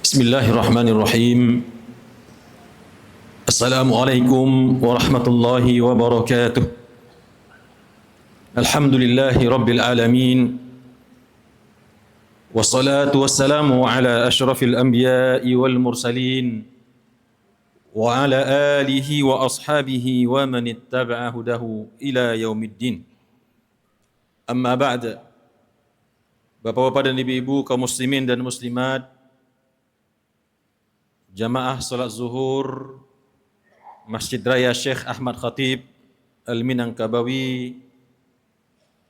Bismillahirrahmanirrahim. Assalamualaikum warahmatullahi wabarakatuh. Alhamdulillahi rabbil alamin. Wassalatu wassalamu ala ashrafil anbiya'i wal mursalin wa ala alihi wa ashabihi wa man ittaba'a hudahu ila yaumiddin. Amma ba'd. Bapak-bapak dan ibu-ibu kaum muslimin dan muslimat, jamaah salat zuhur Masjid Raya Syekh Ahmad Khatib Al-Minangkabawi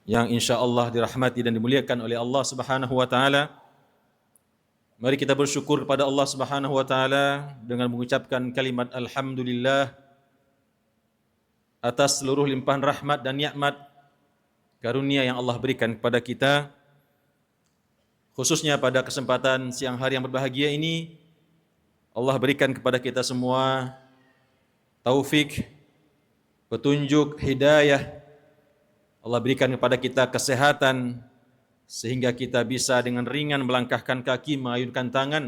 yang insyaAllah dirahmati dan dimuliakan oleh Allah Subhanahu wa taala. Mari kita bersyukur kepada Allah Subhanahu wa taala dengan mengucapkan kalimat alhamdulillah atas seluruh limpahan rahmat dan nikmat karunia yang Allah berikan kepada kita, khususnya pada kesempatan siang hari yang berbahagia ini. Allah berikan kepada kita semua taufik, petunjuk, hidayah. Allah berikan kepada kita kesehatan sehingga kita bisa dengan ringan melangkahkan kaki, mengayunkan tangan,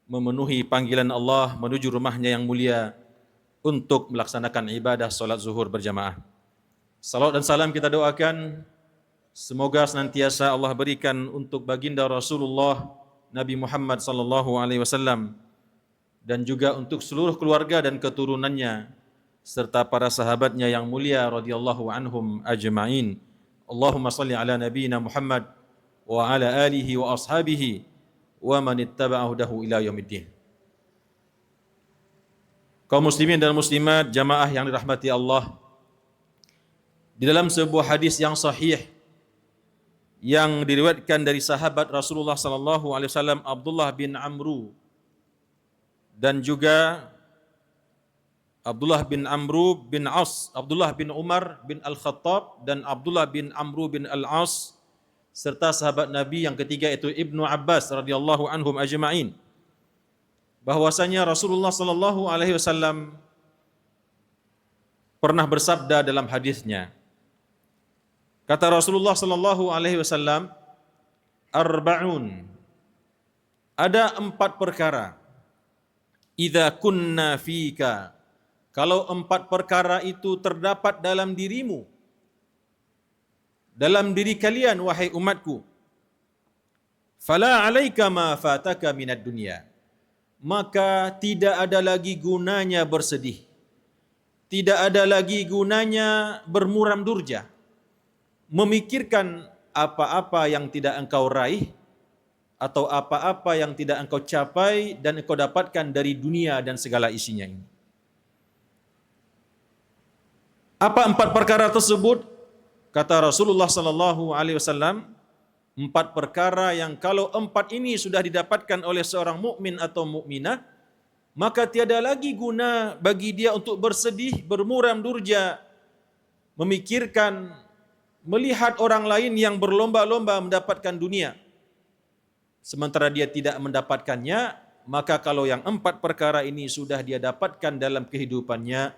memenuhi panggilan Allah menuju rumahnya yang mulia untuk melaksanakan ibadah salat zuhur berjamaah. Salawat dan salam kita doakan semoga senantiasa Allah berikan untuk baginda Rasulullah Nabi Muhammad sallallahu alaihi wasallam dan juga untuk seluruh keluarga dan keturunannya serta para sahabatnya yang mulia radhiyallahu anhum ajma'in. Allahumma salli ala nabiyyina Muhammad wa ala alihi wa ashabihi wa man ittaba'a hudahu ila yaumiddin. Kaum muslimin dan muslimat, jamaah yang dirahmati Allah, di dalam sebuah hadis yang sahih yang diriwayatkan dari sahabat Rasulullah sallallahu alaihi wasallam Abdullah bin Amru dan juga Abdullah bin Amru bin As, Abdullah bin Umar bin Al-Khattab dan Abdullah bin Amru bin Al-As serta sahabat Nabi yang ketiga itu Ibnu Abbas radhiyallahu anhum ajma'in, bahwasanya Rasulullah sallallahu alaihi wasallam pernah bersabda dalam hadisnya. Kata Rasulullah sallallahu alaihi wasallam, arba'un, ada 4 perkara, idza kunna fika, kalau 4 perkara itu terdapat dalam dirimu, dalam diri kalian wahai umatku, fala alaika ma fataka minad dunya, maka tidak ada lagi gunanya bersedih, tidak ada lagi gunanya bermuram durja, memikirkan apa-apa yang tidak engkau raih atau apa-apa yang tidak engkau capai dan engkau dapatkan dari dunia dan segala isinya ini. Apa 4 perkara tersebut? Kata Rasulullah sallallahu alaihi wasallam, 4 perkara yang kalau 4 ini sudah didapatkan oleh seorang mukmin atau mukminah, maka tiada lagi guna bagi dia untuk bersedih, bermuram durja, memikirkan, melihat orang lain yang berlomba-lomba mendapatkan dunia sementara dia tidak mendapatkannya. Maka kalau yang 4 perkara ini sudah dia dapatkan dalam kehidupannya,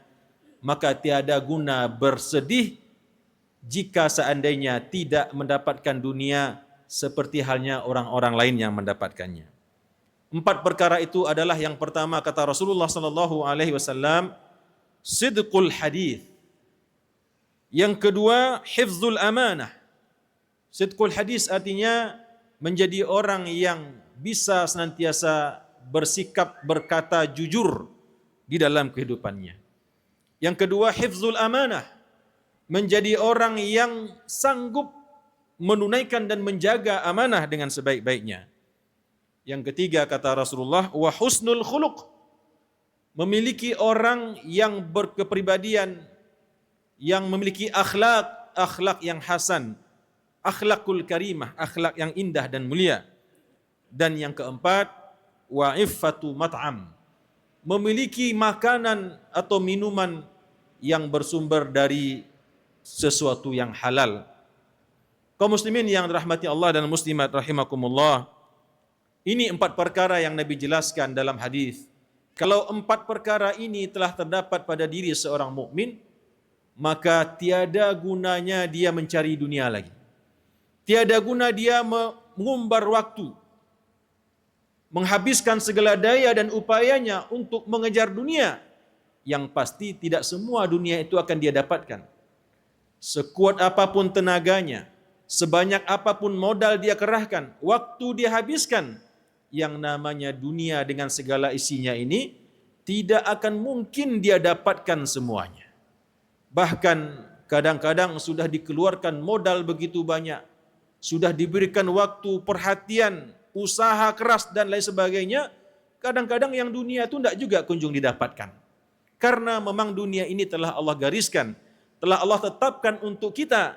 maka tiada guna bersedih jika seandainya tidak mendapatkan dunia seperti halnya orang-orang lain yang mendapatkannya. 4 perkara itu adalah, yang pertama kata Rasulullah sallallahu alaihi wasallam, sidqul hadis. Yang kedua, hifzul amanah. Sidqul hadis artinya menjadi orang yang bisa senantiasa bersikap berkata jujur di dalam kehidupannya. Yang kedua, hifzul amanah, menjadi orang yang sanggup menunaikan dan menjaga amanah dengan sebaik-baiknya. Yang ketiga kata Rasulullah, wa husnul khuluq, memiliki orang yang berkepribadian, yang memiliki akhlak yang hasan, akhlakul karimah, akhlak yang indah dan mulia. Dan yang keempat, wa iffatu mat'am, memiliki makanan atau minuman yang bersumber dari sesuatu yang halal. Kaum muslimin yang dirahmati Allah dan muslimat rahimakumullah, ini 4 perkara yang Nabi jelaskan dalam hadis. Kalau 4 perkara ini telah terdapat pada diri seorang mukmin, maka tiada gunanya dia mencari dunia lagi. Tiada guna dia mengumbar waktu, menghabiskan segala daya dan upayanya untuk mengejar dunia. Yang pasti tidak semua dunia itu akan dia dapatkan. Sekuat apapun tenaganya, sebanyak apapun modal dia kerahkan, waktu dia habiskan, yang namanya dunia dengan segala isinya ini tidak akan mungkin dia dapatkan semuanya. Bahkan kadang-kadang sudah dikeluarkan modal begitu banyak, sudah diberikan waktu, perhatian, usaha keras dan lain sebagainya, kadang-kadang yang dunia itu tidak juga kunjung didapatkan. Karena memang dunia ini telah Allah gariskan, telah Allah tetapkan untuk kita.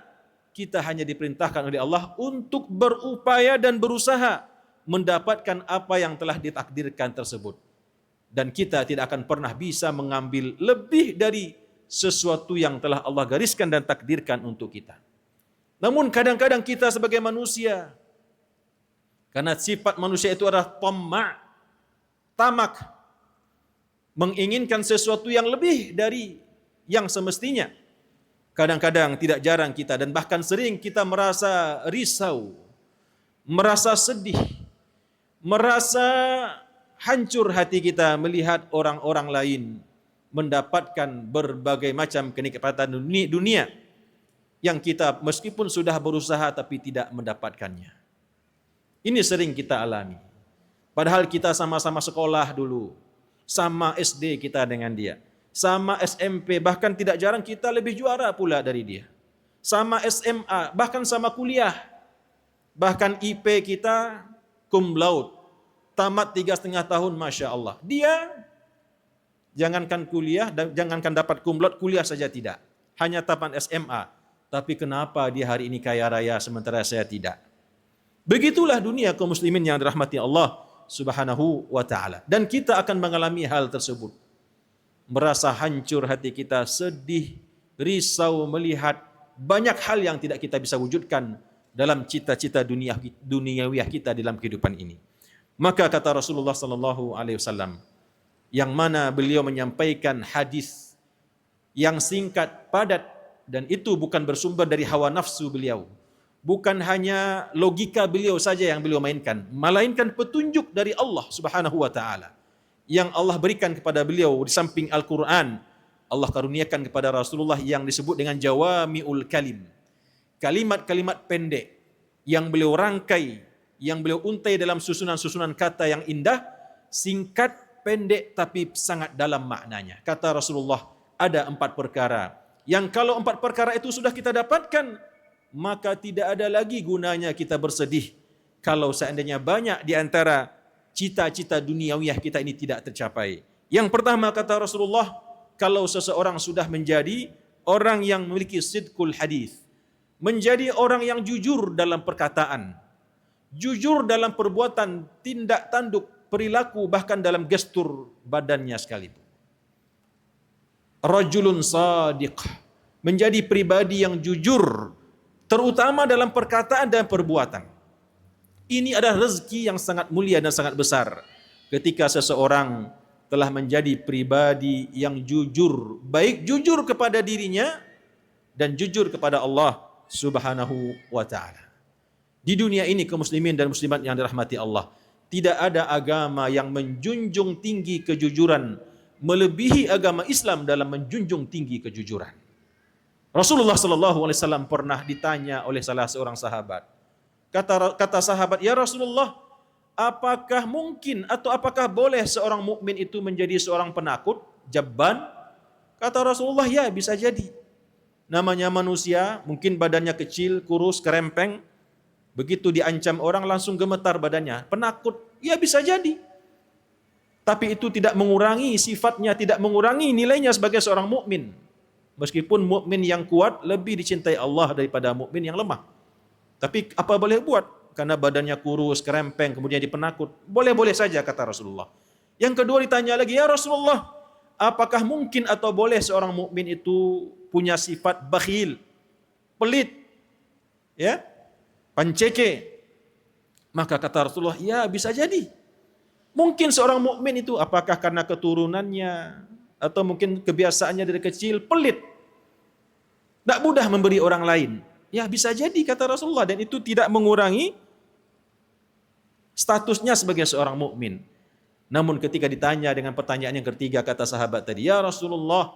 Kita hanya diperintahkan oleh Allah untuk berupaya dan berusaha mendapatkan apa yang telah ditakdirkan tersebut. Dan kita tidak akan pernah bisa mengambil lebih dari sesuatu yang telah Allah gariskan dan takdirkan untuk kita. Namun kadang-kadang kita sebagai manusia, karena sifat manusia itu adalah tamak, menginginkan sesuatu yang lebih dari yang semestinya. Kadang-kadang tidak jarang kita dan bahkan sering kita merasa risau, merasa sedih, merasa hancur hati kita melihat orang-orang lain mendapatkan berbagai macam kenikmatan dunia yang kita meskipun sudah berusaha tapi tidak mendapatkannya. Ini sering kita alami. Padahal kita sama-sama sekolah dulu, sama SD kita dengan dia, sama SMP, bahkan tidak jarang kita lebih juara pula dari dia. Sama SMA, bahkan sama kuliah. Bahkan IP kita cum laude, tamat 3,5 tahun, Masya Allah. Dia jangankan kuliah, jangankan dapat cum laude, kuliah saja tidak. Hanya tamat SMA. Tapi kenapa dia hari ini kaya raya sementara saya tidak? Begitulah dunia kaum muslimin yang dirahmati Allah Subhanahu wa ta'ala. Dan kita akan mengalami hal tersebut. Merasa hancur hati kita, sedih, risau melihat banyak hal yang tidak kita bisa wujudkan dalam cita-cita duniawiyah kita dalam kehidupan ini. Maka kata Rasulullah sallallahu alaihi wasallam, yang mana beliau menyampaikan hadis yang singkat, padat, dan itu bukan bersumber dari hawa nafsu beliau. Bukan hanya logika beliau saja yang beliau mainkan, melainkan petunjuk dari Allah Subhanahu wa taala yang Allah berikan kepada beliau di samping Al-Qur'an. Allah karuniakan kepada Rasulullah yang disebut dengan jawami'ul kalim. Kalimat-kalimat pendek yang beliau rangkai, yang beliau untai dalam susunan-susunan kata yang indah, singkat, pendek tapi sangat dalam maknanya. Kata Rasulullah, ada 4 perkara yang kalau 4 perkara itu sudah kita dapatkan, maka tidak ada lagi gunanya kita bersedih kalau seandainya banyak di antara cita-cita duniawiyah kita ini tidak tercapai. Yang pertama kata Rasulullah, kalau seseorang sudah menjadi orang yang memiliki sidqul hadis, menjadi orang yang jujur dalam perkataan, jujur dalam perbuatan, tindak tanduk, perilaku, bahkan dalam gestur badannya sekalipun. Rajulun sadiq, menjadi pribadi yang jujur, terutama dalam perkataan dan perbuatan. Ini adalah rezeki yang sangat mulia dan sangat besar ketika seseorang telah menjadi pribadi yang jujur, baik jujur kepada dirinya dan jujur kepada Allah Subhanahu wa ta'ala. Di dunia ini kaum muslimin dan muslimat yang dirahmati Allah, tidak ada agama yang menjunjung tinggi kejujuran melebihi agama Islam dalam menjunjung tinggi kejujuran. Rasulullah sallallahu alaihi wasallam pernah ditanya oleh salah seorang sahabat. Kata sahabat, "Ya Rasulullah, apakah mungkin atau apakah boleh seorang mukmin itu menjadi seorang penakut, jabban?" Kata Rasulullah, "Ya, bisa jadi. Namanya manusia, mungkin badannya kecil, kurus, kerempeng, begitu diancam orang langsung gemetar badannya. Penakut, ya bisa jadi. Tapi itu tidak mengurangi sifatnya, tidak mengurangi nilainya sebagai seorang mukmin. Meskipun mukmin yang kuat lebih dicintai Allah daripada mukmin yang lemah. Tapi apa boleh buat? Karena badannya kurus, kerempeng, kemudian jadi penakut. Boleh-boleh saja kata Rasulullah. Yang kedua ditanya lagi, "Ya Rasulullah, apakah mungkin atau boleh seorang mukmin itu punya sifat bakhil, pelit, ya, panceke?" Maka kata Rasulullah, "Ya, bisa jadi. Mungkin seorang mukmin itu apakah karena keturunannya atau mungkin kebiasaannya dari kecil pelit. tidak mudah memberi orang lain. Ya bisa jadi kata Rasulullah, dan itu tidak mengurangi statusnya sebagai seorang mukmin. Namun ketika ditanya dengan pertanyaan yang ketiga, kata sahabat tadi, ya Rasulullah,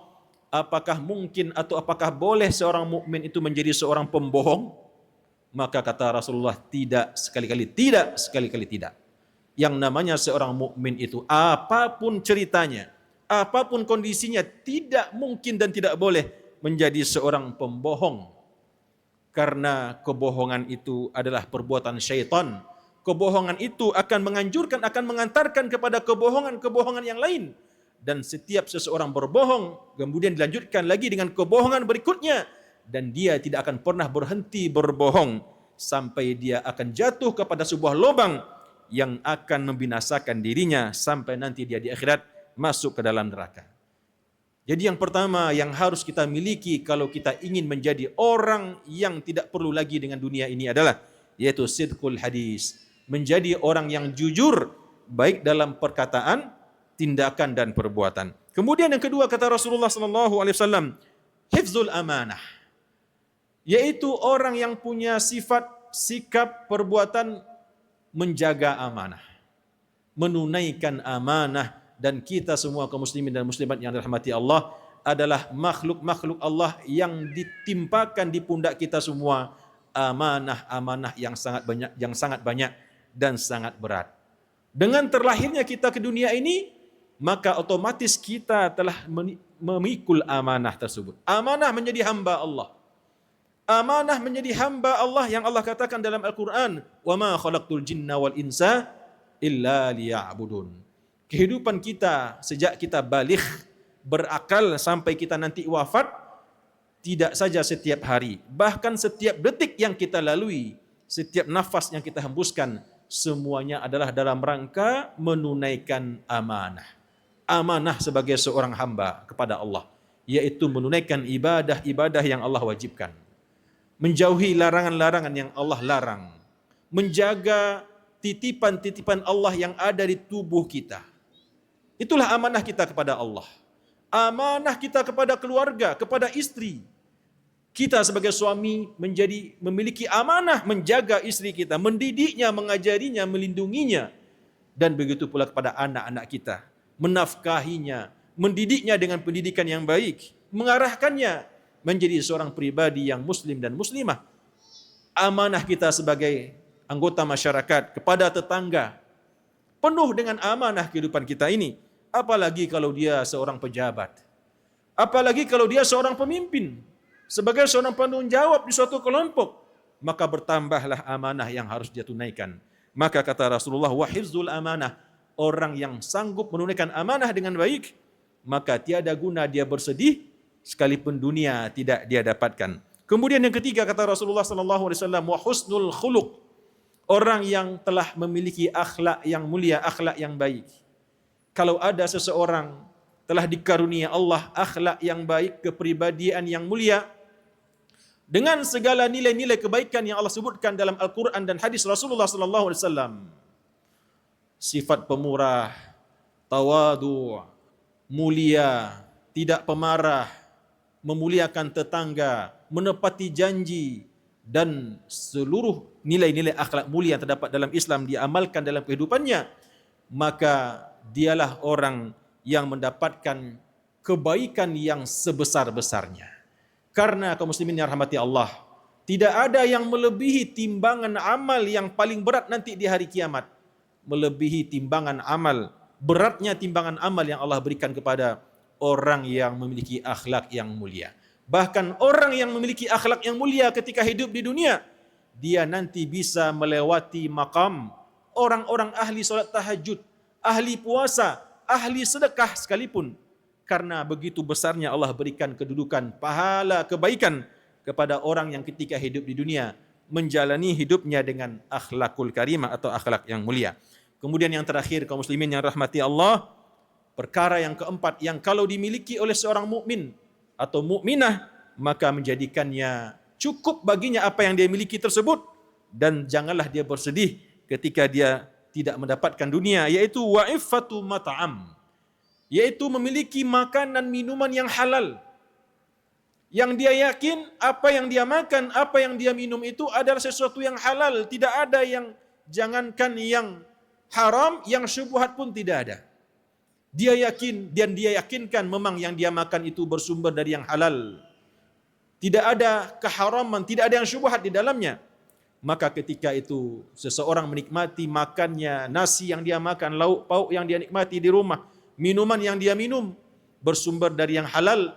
apakah mungkin atau apakah boleh seorang mukmin itu menjadi seorang pembohong? Maka kata Rasulullah, tidak, sekali-kali tidak, sekali-kali tidak. Yang namanya seorang mukmin itu apapun ceritanya, apapun kondisinya, tidak mungkin dan tidak boleh menjadi seorang pembohong. Karena kebohongan itu adalah perbuatan syaitan. Kebohongan itu akan menganjurkan, akan mengantarkan kepada kebohongan-kebohongan yang lain. Dan setiap seseorang berbohong, kemudian dilanjutkan lagi dengan kebohongan berikutnya. Dan dia tidak akan pernah berhenti berbohong sampai dia akan jatuh kepada sebuah lubang yang akan membinasakan dirinya sampai nanti dia di akhirat masuk ke dalam neraka. Jadi yang pertama yang harus kita miliki kalau kita ingin menjadi orang yang tidak perlu lagi dengan dunia ini adalah yaitu sidqul hadis. Menjadi orang yang jujur baik dalam perkataan, tindakan dan perbuatan. Kemudian yang kedua kata Rasulullah SAW, hifzul amanah. Yaitu orang yang punya sifat, sikap, perbuatan menjaga amanah. Menunaikan amanah. Dan kita semua kaum muslimin dan muslimat yang dirahmati Allah adalah makhluk-makhluk Allah yang ditimpakan di pundak kita semua amanah-amanah yang sangat banyak dan sangat berat. Dengan terlahirnya kita ke dunia ini, maka otomatis kita telah memikul amanah tersebut. Amanah menjadi hamba Allah. Amanah menjadi hamba Allah yang Allah katakan dalam Al-Quran, وَمَا خَلَقْتُ الْجِنَّ وَالْإِنْسَ إِلَّا لِيَعْبُدُونَ. Kehidupan kita sejak kita baligh, berakal sampai kita nanti wafat, tidak saja setiap hari, bahkan setiap detik yang kita lalui, setiap nafas yang kita hembuskan, semuanya adalah dalam rangka menunaikan amanah. Amanah sebagai seorang hamba kepada Allah, yaitu menunaikan ibadah-ibadah yang Allah wajibkan. Menjauhi larangan-larangan yang Allah larang. Menjaga titipan-titipan Allah yang ada di tubuh kita. Itulah amanah kita kepada Allah. Amanah kita kepada keluarga, kepada istri. Kita sebagai suami memiliki amanah menjaga istri kita, mendidiknya, mengajarinya, melindunginya. Dan begitu pula kepada anak-anak kita. Menafkahinya, mendidiknya dengan pendidikan yang baik. Mengarahkannya menjadi seorang pribadi yang muslim dan muslimah. Amanah kita sebagai anggota masyarakat kepada tetangga. Penuh dengan amanah kehidupan kita ini. Apalagi kalau dia seorang pejabat. Apalagi kalau dia seorang pemimpin. Sebagai seorang penanggung jawab di suatu kelompok. Maka bertambahlah amanah yang harus dia tunaikan. Maka kata Rasulullah, wahifzul amanah. Orang yang sanggup menunaikan amanah dengan baik, maka tiada guna dia bersedih, sekalipun dunia tidak dia dapatkan. Kemudian yang ketiga kata Rasulullah SAW, wa husnul khuluq. Orang yang telah memiliki akhlak yang mulia, akhlak yang baik. Kalau ada seseorang telah dikarunia Allah akhlak yang baik, kepribadian yang mulia, dengan segala nilai-nilai kebaikan yang Allah sebutkan dalam Al-Quran dan hadis Rasulullah SAW, sifat pemurah, tawadu, mulia, tidak pemarah, memuliakan tetangga, menepati janji, dan seluruh nilai-nilai akhlak mulia yang terdapat dalam Islam diamalkan dalam kehidupannya, maka dialah orang yang mendapatkan kebaikan yang sebesar-besarnya. Karena kaum muslimin yang rahmati Allah, tidak ada yang melebihi timbangan amal yang paling berat nanti di hari kiamat. Melebihi timbangan amal, beratnya timbangan amal yang Allah berikan kepada orang yang memiliki akhlak yang mulia. Bahkan orang yang memiliki akhlak yang mulia ketika hidup di dunia, dia nanti bisa melewati makam orang-orang ahli salat tahajud, ahli puasa, ahli sedekah sekalipun. Karena begitu besarnya Allah berikan kedudukan pahala kebaikan kepada orang yang ketika hidup di dunia menjalani hidupnya dengan akhlakul karimah atau akhlak yang mulia. Kemudian yang terakhir kaum muslimin yang rahmati Allah, perkara yang keempat yang kalau dimiliki oleh seorang mukmin atau mukminah, maka menjadikannya cukup baginya apa yang dia miliki tersebut, dan janganlah dia bersedih ketika dia tidak mendapatkan dunia, yaitu wa'iffatu mat'am, yaitu memiliki makanan minuman yang halal. Yang dia yakin apa yang dia makan, apa yang dia minum itu adalah sesuatu yang halal. Tidak ada yang, jangankan yang haram, yang syubhat pun tidak ada. Dia yakin dan dia yakinkan memang yang dia makan itu bersumber dari yang halal. Tidak ada keharaman, tidak ada yang syubhat di dalamnya. Maka ketika itu seseorang menikmati makannya, nasi yang dia makan, lauk pauk yang dia nikmati di rumah, minuman yang dia minum bersumber dari yang halal,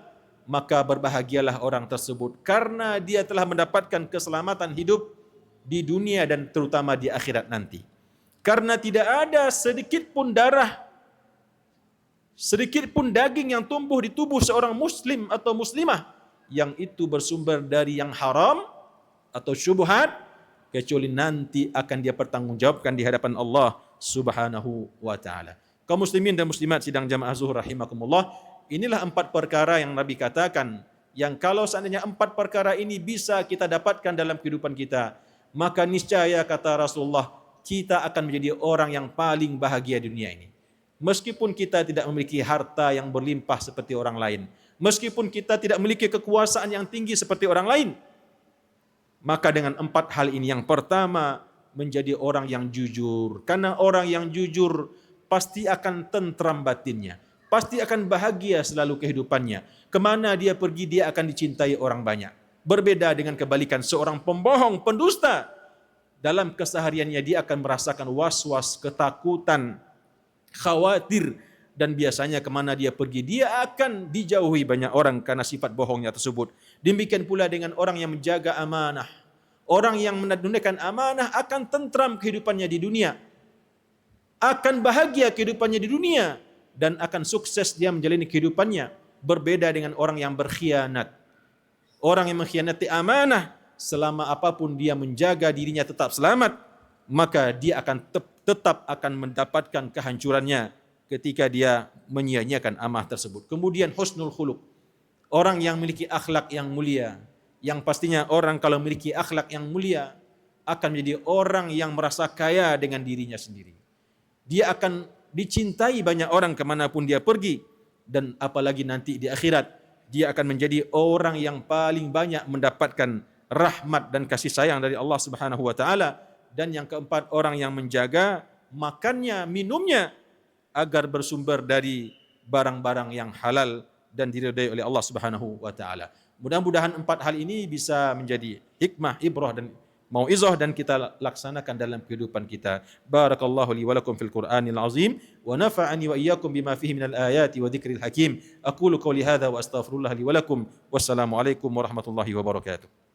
maka berbahagialah orang tersebut karena dia telah mendapatkan keselamatan hidup di dunia dan terutama di akhirat nanti. Karena tidak ada sedikit pun darah, sedikit pun daging yang tumbuh di tubuh seorang muslim atau muslimah yang itu bersumber dari yang haram atau syubhat, kecuali nanti akan dia pertanggungjawabkan di hadapan Allah Subhanahu wa taala. Kaum muslimin dan muslimat sidang jamaah zuhur rahimakumullah, inilah 4 perkara yang Nabi katakan, yang kalau seandainya 4 perkara ini bisa kita dapatkan dalam kehidupan kita, maka niscaya kata Rasulullah, kita akan menjadi orang yang paling bahagia di dunia ini. Meskipun kita tidak memiliki harta yang berlimpah seperti orang lain, meskipun kita tidak memiliki kekuasaan yang tinggi seperti orang lain, maka dengan 4 hal ini, yang pertama, menjadi orang yang jujur. Karena orang yang jujur pasti akan tentram batinnya, pasti akan bahagia selalu kehidupannya. Kemana dia pergi, dia akan dicintai orang banyak. Berbeda dengan kebalikan seorang pembohong, pendusta, dalam kesehariannya dia akan merasakan was-was, ketakutan, khawatir, dan biasanya kemana dia pergi, dia akan dijauhi banyak orang karena sifat bohongnya tersebut. Demikian pula dengan orang yang menjaga amanah. Orang yang menunaikan amanah akan tentram kehidupannya di dunia, akan bahagia kehidupannya di dunia, dan akan sukses dia menjalani kehidupannya. Berbeda dengan orang yang berkhianat. Orang yang mengkhianati amanah, selama apapun dia menjaga dirinya tetap selamat, maka dia akan tetap akan mendapatkan kehancurannya ketika dia menyia-nyiakan amanah tersebut. Kemudian husnul khuluq, orang yang memiliki akhlak yang mulia, yang pastinya orang kalau memiliki akhlak yang mulia akan menjadi orang yang merasa kaya dengan dirinya sendiri. Dia akan dicintai banyak orang kemanapun dia pergi, dan apalagi nanti di akhirat dia akan menjadi orang yang paling banyak mendapatkan rahmat dan kasih sayang dari Allah Subhanahu wa taala. Dan yang keempat, orang yang menjaga makannya, minumnya agar bersumber dari barang-barang yang halal dan diridai oleh Allah Subhanahu wa taala. Mudah-mudahan 4 hal ini bisa menjadi hikmah, ibrah dan mauizah dan kita laksanakan dalam kehidupan kita. Barakallahu li wa lakum fil Qur'anil azim wa nafa'ani wa iyyakum bima fihi minal ayati wa dzikril hakim. Aqulu qawli hadza wa astaghfirullah li wa lakum. Wassalamu alaikum warahmatullahi wabarakatuh.